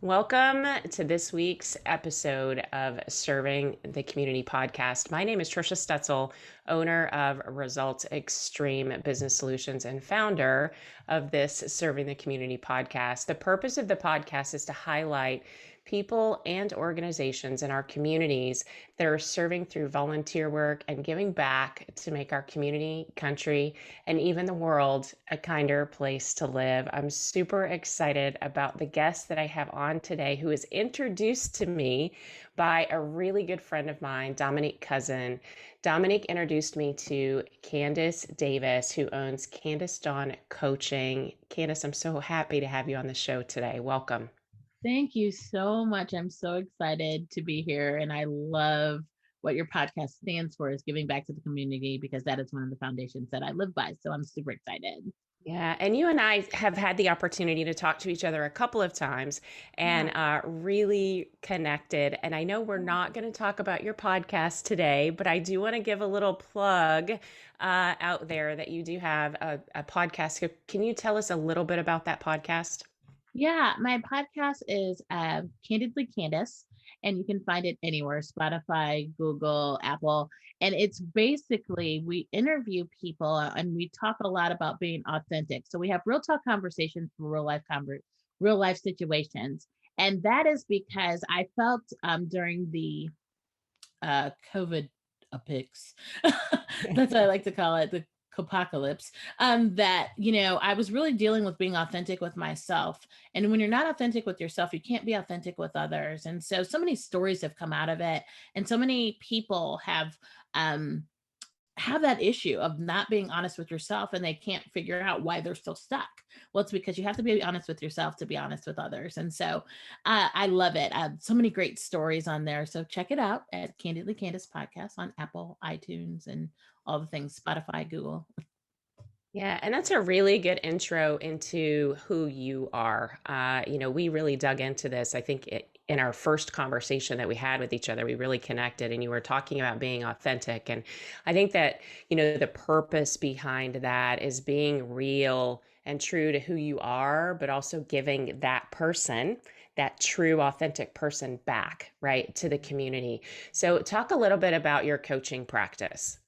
Welcome to this week's episode of Serving the Community podcast. My name is Trisha Stetzel, owner of ResultsXtreme Business Solutions and founder of this Serving the Community podcast. The purpose of the podcast is to highlight people and organizations in our communities that are serving through volunteer work and giving back to make our community, country, and even the world a kinder place to live. I'm super excited about the guest that I have on today, who is introduced to me by a really good friend of mine, Dominique Cousin. Dominique introduced me to Candice Davis, who owns Dawnn Coaching. Candice, I'm so happy to have you on the show today. Welcome. Thank you so much. I'm so excited to be here. And I love what your podcast stands for, is giving back to the community, because that is one of the foundations that I live by. So I'm super excited. Yeah. And you and I have had the opportunity to talk to each other a couple of times and really connected. And I know we're not going to talk about your podcast today, but I do want to give a little plug out there that you do have a podcast. Can you tell us a little bit about that podcast? Yeah, my podcast is Candidly Candice, and you can find it anywhere: Spotify, Google, Apple. And it's basically, we interview people and we talk a lot about being authentic. So we have real talk conversations for real life situations. And that is because I felt during the COVID epics, that's what I like to call it, the apocalypse, that, I was really dealing with being authentic with myself. And when you're not authentic with yourself, you can't be authentic with others. And so many stories have come out of it. And so many people have that issue of not being honest with yourself, and they can't figure out why they're still stuck. Well, it's because you have to be honest with yourself to be honest with others. And so I love it. So many great stories on there. So check it out at Candidly Candice Podcast on Apple, iTunes, and all the things, Spotify, Google. Yeah, and that's a really good intro into who you are. We really dug into this. I think in our first conversation that we had with each other, we really connected, and you were talking about being authentic. And I think that, the purpose behind that is being real and true to who you are, but also giving that person, that true, authentic person, back, right, to the community. So talk a little bit about your coaching practice.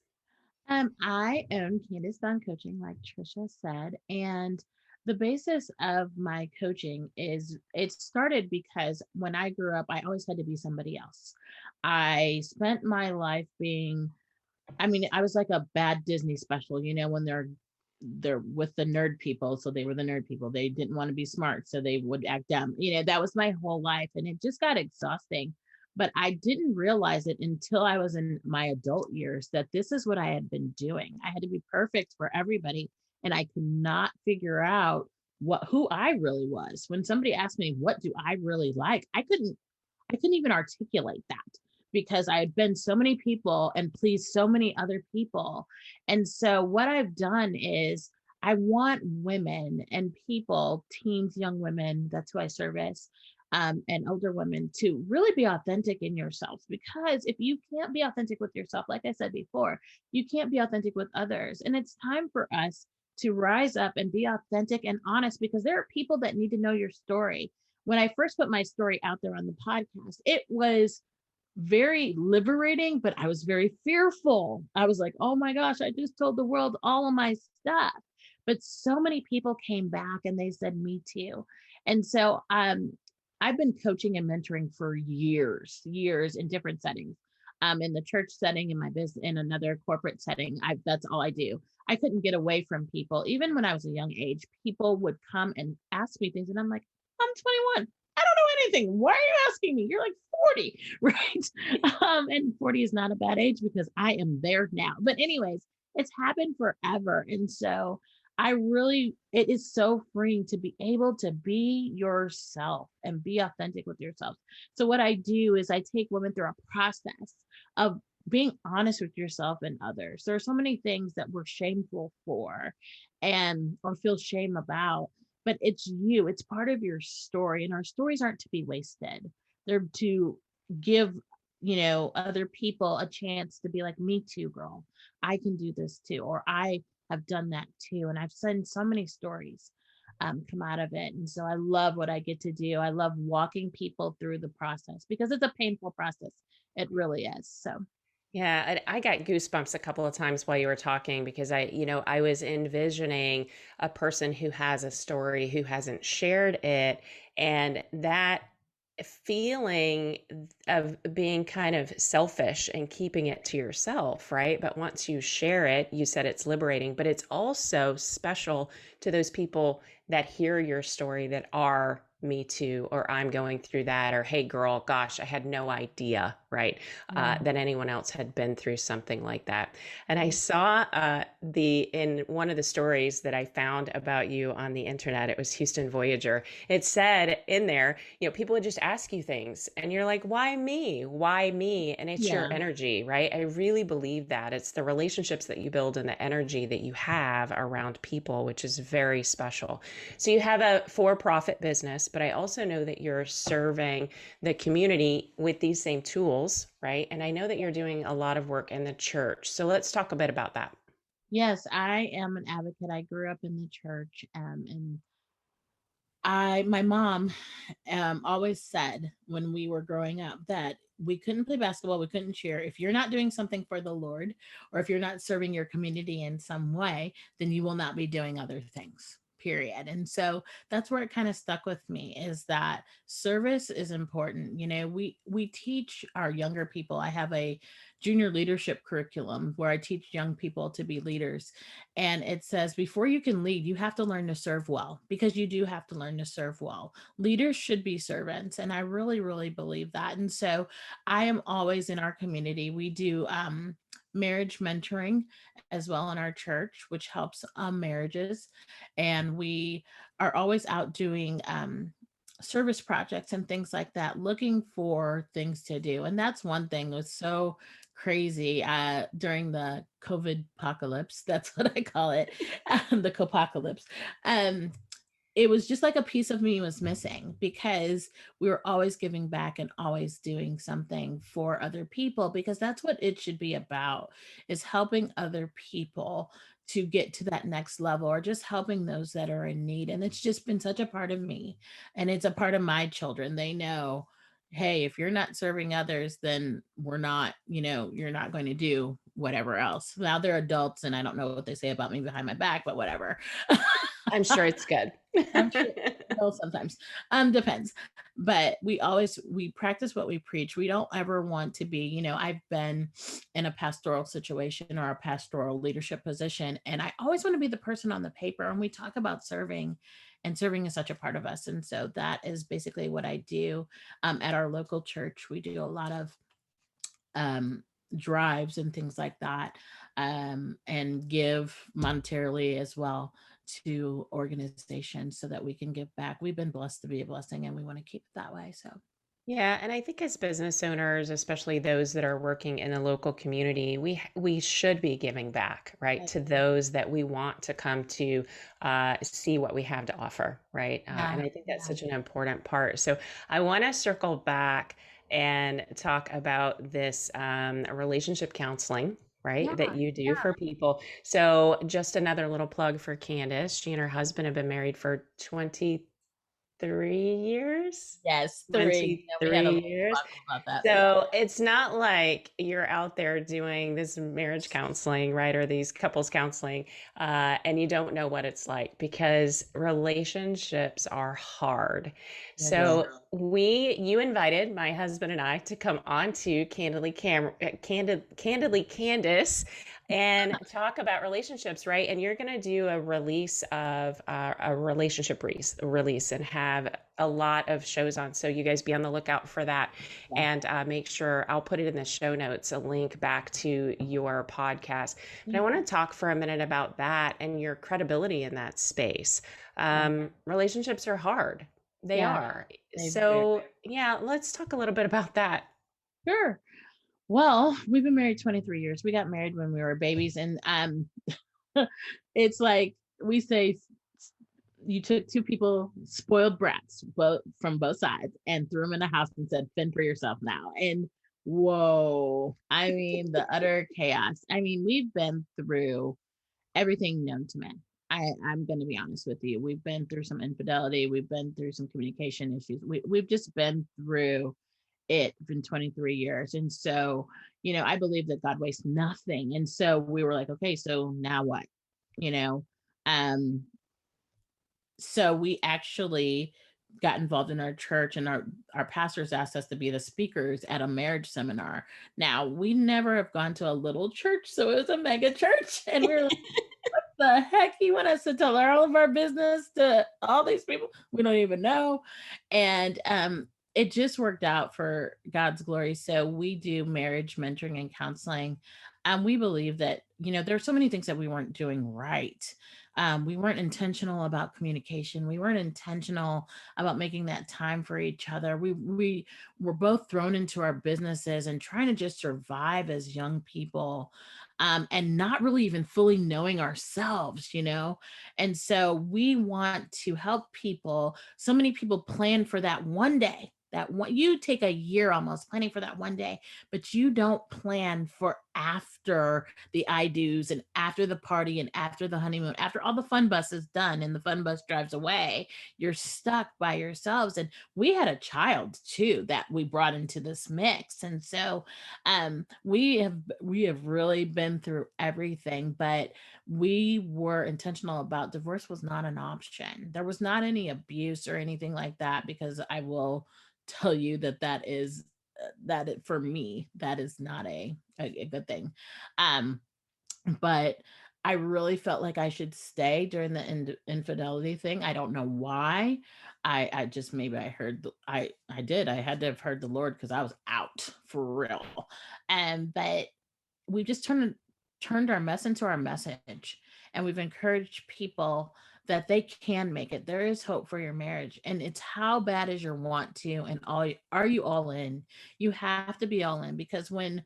I own Candice Coaching, like Trisha said, and the basis of my coaching is, it started because when I grew up, I always had to be somebody else. I spent my life I was like a bad Disney special, when they're with the nerd people. So they were the nerd people. They didn't want to be smart, so they would act dumb. That was my whole life, and it just got exhausting. But I didn't realize it until I was in my adult years, that this is what I had been doing. I had to be perfect for everybody, and I could not figure out who I really was. When somebody asked me, what do I really like? I couldn't even articulate that, because I had been so many people and pleased so many other people. And so what I've done is, I want women and people, teens, young women, that's who I service, and older women, to really be authentic in yourself. Because if you can't be authentic with yourself, like I said before, you can't be authentic with others. And it's time for us to rise up and be authentic and honest, because there are people that need to know your story. When I first put my story out there on the podcast, it was very liberating, but I was very fearful. I was like, oh my gosh, I just told the world all of my stuff. But so many people came back and they said, me too. And so I've been coaching and mentoring for years in different settings. In the church setting, in my business, in another corporate setting. That's all I do. I couldn't get away from people. Even when I was a young age, people would come and ask me things, and I'm like, I'm 21. I don't know anything. Why are you asking me? You're like 40, right? And 40 is not a bad age, because I am there now. But anyways, it's happened forever. And so it is so freeing to be able to be yourself and be authentic with yourself. So what I do is I take women through a process of being honest with yourself and others. There are so many things that we're shameful for or feel shame about, but it's part of your story. And our stories aren't to be wasted. They're to give, other people a chance to be like, me too, girl. I can do this too. Or I have done that too. And I've seen so many stories come out of it. And so I love what I get to do. I love walking people through the process because it's a painful process. It really is. So Yeah, I got goosebumps a couple of times while you were talking because I was envisioning a person who has a story who hasn't shared it, and that feeling of being kind of selfish and keeping it to yourself, right? But once you share it, you said it's liberating, but it's also special to those people that hear your story that are me too, or I'm going through that, or hey girl, gosh, I had no idea, right? yeah. That anyone else had been through something like that. And I saw the in one of the stories that I found about you on the internet, it was Houston Voyager. It said in there, people would just ask you things and you're like, why me? Why me? And it's your Yeah. energy, right? I really believe that. It's the relationships that you build and the energy that you have around people, which is very special. So you have a for-profit business, but I also know that you're serving the community with these same tools, right? And I know that you're doing a lot of work in the church. So let's talk a bit about that. Yes, I am an advocate. I grew up in the church, and my mom always said when we were growing up that we couldn't play basketball, we couldn't cheer. If you're not doing something for the Lord, or if you're not serving your community in some way, then you will not be doing other things. Period. And so that's where it kind of stuck with me, is that service is important. We teach our younger people. I have a junior leadership curriculum where I teach young people to be leaders. And it says, before you can lead, you have to learn to serve well, because you do have to learn to serve well. Leaders should be servants. And I really, really believe that. And so I am always in our community. We do marriage mentoring as well in our church, which helps marriages. And we are always out doing service projects and things like that, looking for things to do. And that's one thing that was so crazy during the COVID apocalypse. That's what I call it, the copocalypse. Um, it was just like a piece of me was missing, because we were always giving back and always doing something for other people, because that's what it should be about, is helping other people to get to that next level, or just helping those that are in need. And it's just been such a part of me, and it's a part of my children. They know, hey, if you're not serving others, then we're not, you're not going to do whatever else. Now they're adults and I don't know what they say about me behind my back, but whatever. I'm sure it's good. I'm sure. Well, sometimes, depends. But we practice what we preach. We don't ever want to be, I've been in a pastoral situation or a pastoral leadership position, and I always want to be the person on the paper. And we talk about serving, and serving is such a part of us. And so that is basically what I do. At our local church, we do a lot of um, drives and things like that, and give monetarily as well to organizations so that we can give back. We've been blessed to be a blessing, and we want to keep it that way. So, Yeah, and I think as business owners, especially those that are working in the local community, we should be giving back, right, right. to those that we want to come to see what we have to offer, right? Yeah, And I think that's yeah, such an important part. So I want to circle back and talk about this relationship counseling, yeah, right, that you do yeah. for people. So just another little plug for Candice. She and her husband have been married for 23 years. Yes, three. Yeah, we had a 23 little years. debacle about that, but yeah. So it's not like you're out there doing this marriage counseling, right? Or these couples counseling, and you don't know what it's like, because relationships are hard. It is. So you invited my husband and I to come on to Candidly Candice and talk about relationships, right? And you're going to do a release of a relationship release and have a lot of shows on. So you guys be on the lookout for that, Yeah. and make sure I'll put it in the show notes, a link back to your podcast. But I Thank want you. to talk for a minute about that and your credibility in that space. Yeah. Relationships are hard. They Yeah. are. They very. So yeah, let's talk a little bit about that. Sure. Well, we've been married 23 years. We got married when we were babies, and it's like we say, you took two people, spoiled brats, both from both sides, and threw them in a house and said, fend for yourself now. And whoa, I mean, the utter chaos. I mean, we've been through everything known to man. I'm going to be honest with you. We've been through some infidelity. We've been through some communication issues. We've just been through it in 23 years. And so, I believe that God wastes nothing. And so we were like, okay, so now what? You know, um, so we actually got involved in our church, and our pastors asked us to be the speakers at a marriage seminar. Now, we never have gone to a little church, so it was a mega church. And we were the heck you want us to tell all of our business to all these people we don't even know? And it just worked out for God's glory. So we do marriage mentoring and counseling. We believe that, there are so many things that we weren't doing right. We weren't intentional about communication. We weren't intentional about making that time for each other. We were both thrown into our businesses and trying to just survive as young people, and not really even fully knowing ourselves. And so we want to help people. So many people plan for that one day. That one, you take a year almost planning for that one day, but you don't plan for after the I do's and after the party and after the honeymoon, after all the fun bus is done and the fun bus drives away. You're stuck by yourselves. And we had a child too that we brought into this mix. And so we have really been through everything, but we were intentional about divorce was not an option. There was not any abuse or anything like that, because I will tell you that is for me, that is not a good thing. Um, but I really felt like I should stay during the infidelity thing. I don't know why. I just, maybe I heard I did. I had to have heard the Lord, because I was out for real. But we just turned our mess into our message, and we've encouraged people that they can make it. There is hope for your marriage, and it's how bad is your want to, and are you all in? You have to be all in, because when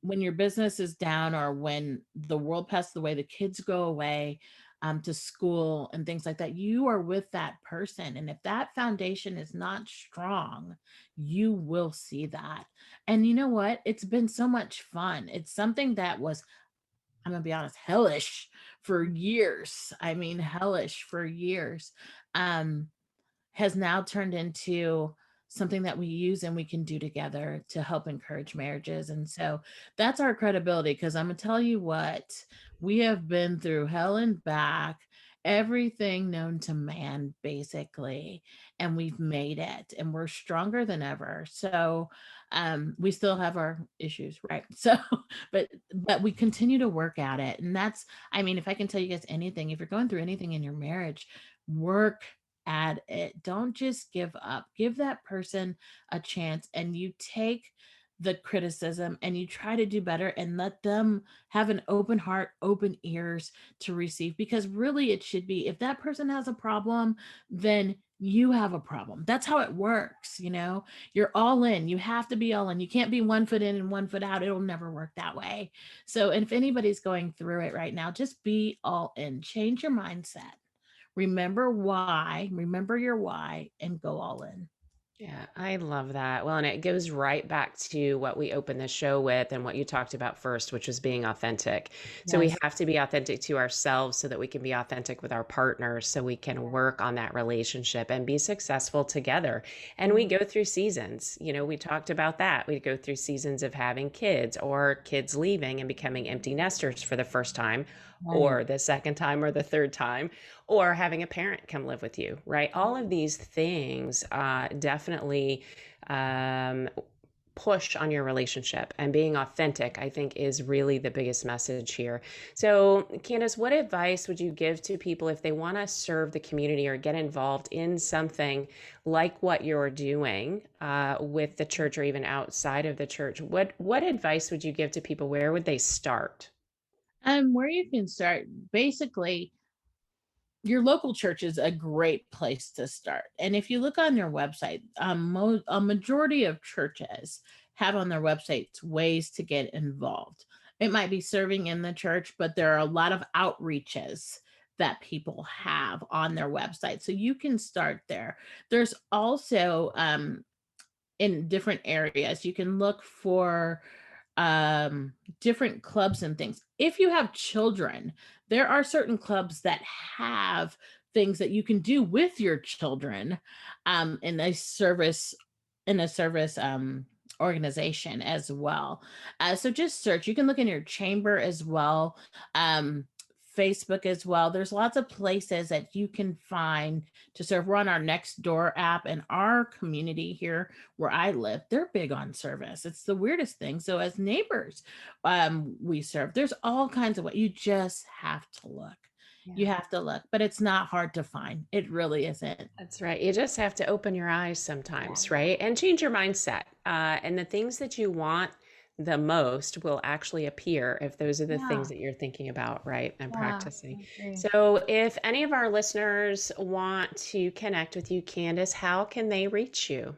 your business is down, or when the world passes away, the kids go away to school and things like that, you are with that person. And if that foundation is not strong, you will see that. And you know what? It's been so much fun. It's something that was, I'm going to be honest, hellish for years. I mean, hellish for years. Um, has now turned into something that we use and we can do together to help encourage marriages. And so that's our credibility, because I'm going to tell you what, we have been through hell and back, everything known to man, basically, and we've made it, and we're stronger than ever. So we still have our issues, right? So but we continue to work at it. And that's, I mean, if I can tell you guys anything, if you're going through anything in your marriage, work at it. Don't just give up. Give that person a chance, and you take the criticism and you try to do better, and let them have an open heart, open ears to receive, because really it should be, if that person has a problem, then you have a problem. That's how it works. You're all in. You have to be all in. You can't be 1 foot in and 1 foot out. It'll never work that way. So, and if anybody's going through it right now, just be all in. Change your mindset. Remember your why, and go all in. Yeah, I love that. Well, and it goes right back to what we opened the show with and what you talked about first, which was being authentic. So we Yes. have to be authentic to ourselves so that we can be authentic with our partners, so we can work on that relationship and be successful together. And we go through seasons. We talked about that. We go through seasons of having kids, or kids leaving and becoming empty nesters for the first time, Right. or the second time, or the third time, or having a parent come live with you, right? All of these things definitely um, push on your relationship, and being authentic, I think, is really the biggest message here. So, Candice, what advice would you give to people if they want to serve the community or get involved in something like what you're doing with the church, or even outside of the church? What advice would you give to people? Where would they start? Where you can start, basically, your local church is a great place to start. And if you look on their website, a majority of churches have on their websites ways to get involved. It might be serving in the church, but there are a lot of outreaches that people have on their website. So you can start there. There's also in different areas, you can look for different clubs and things. If you have children, there are certain clubs that have things that you can do with your children in a service organization as well. So just search. You can look in your chamber as well. Facebook as well. There's lots of places that you can find to serve. We're on our Nextdoor app, and our community here where I live, they're big on service. It's the weirdest thing. So as neighbors, we serve. There's all kinds of ways. You just have to look. You have to look, but it's not hard to find. It really isn't. That's right. You just have to open your eyes sometimes, right? And change your mindset. And the things that you want the most will actually appear if those are the things that you're thinking about, right? And practicing. So if any of our listeners want to connect with you, Candice, how can they reach you?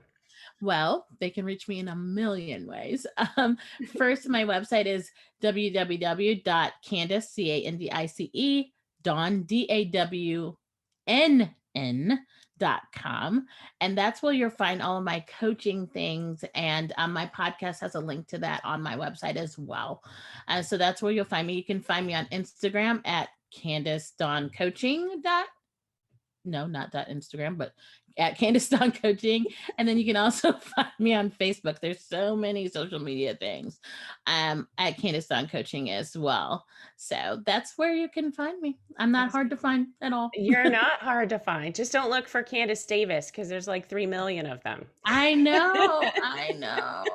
Well, they can reach me in a million ways. First, my website is www.candice, Candice, Dawnn, DAWNN.com. And that's where you'll find all of my coaching things. And my podcast has a link to that on my website as well. So that's where you'll find me. You can find me on Instagram at Candice Dawnn Coaching. No, not Instagram, but at Candice Dawnn Coaching. And then you can also find me on Facebook. There's so many social media things at Candice Dawnn Coaching as well. So that's where you can find me. I'm not hard to find at all. You're not hard to find. Just don't look for Candice Davis because there's like 3 million of them. I know. I know.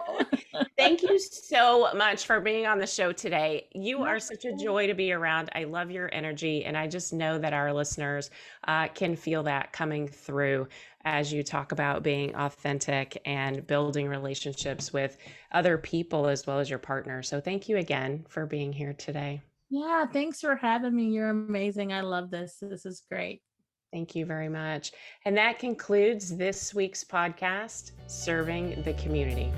Thank you so much for being on the show today. You are such a joy to be around. I love your energy. And I just know that our listeners can feel that coming through as you talk about being authentic and building relationships with other people as well as your partner. So thank you again for being here today. Yeah, thanks for having me. You're amazing. I love this. This is great. Thank you very much. And that concludes this week's podcast, Serving the Community.